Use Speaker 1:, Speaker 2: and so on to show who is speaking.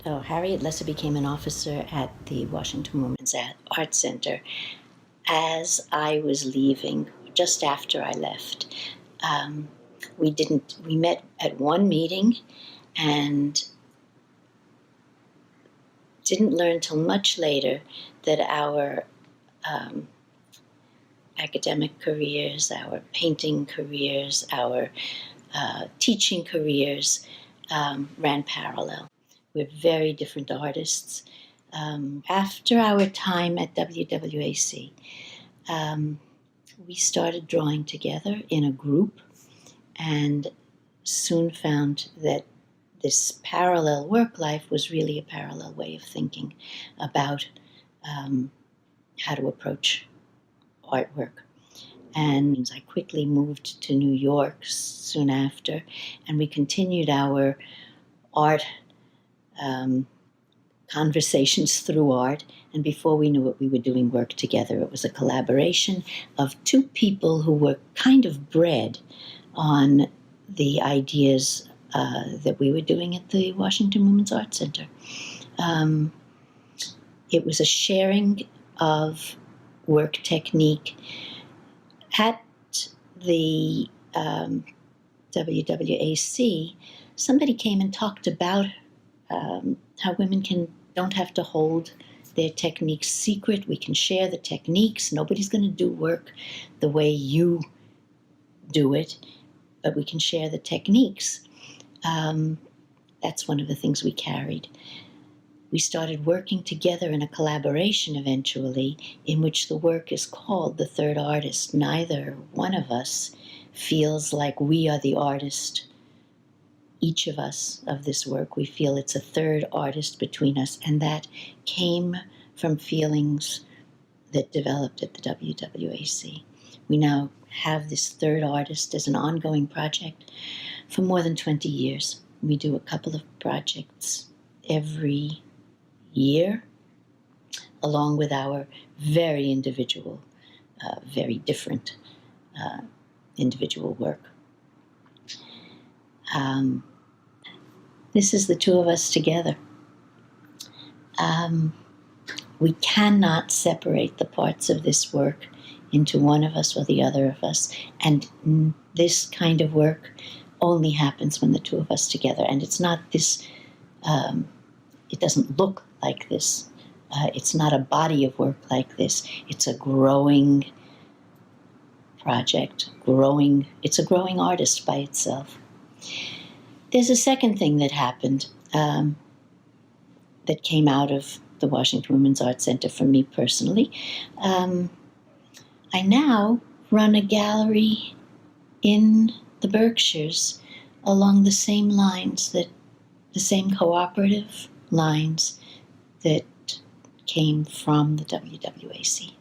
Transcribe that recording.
Speaker 1: So Harriet Lesser became an officer at the Washington Women's Art Center as I was leaving, just after I left. We met at one meeting and didn't learn till much later that our academic careers, our painting careers, our teaching careers ran parallel. We're very different artists. After our time at WWAC, we started drawing together in a group and soon found that this parallel work life was really a parallel way of thinking about how to approach artwork. And I quickly moved to New York soon after, and we continued our art conversations through art, and before we knew it, we were doing work together. It was a collaboration of two people who were kind of bred on the ideas that we were doing at the Washington Women's Art Center. It was a sharing of work technique. At the WWAC, somebody came and talked about how women don't have to hold their techniques secret. We can share the techniques. Nobody's going to do work the way you do it, but we can share the techniques. That's one of the things we carried. We started working together in a collaboration eventually, in which the work is called The Third Artist. Neither one of us feels like we are the artist, each of us, of this work. We feel it's a third artist between us, and that came from feelings that developed at the WWAC. We now have this third artist as an ongoing project for more than 20 years. We do a couple of projects every year, along with our very individual, very different individual work. This is the two of us together. We cannot separate the parts of this work into one of us or the other of us, and this kind of work only happens when the two of us together. And it's not this, it doesn't look like this. It's not a body of work like this. It's a growing project, it's a growing artist by itself. There's a second thing that happened that came out of the Washington Women's Art Center for me personally. I now run a gallery in the Berkshires along the same lines, the same cooperative lines that came from the WWAC.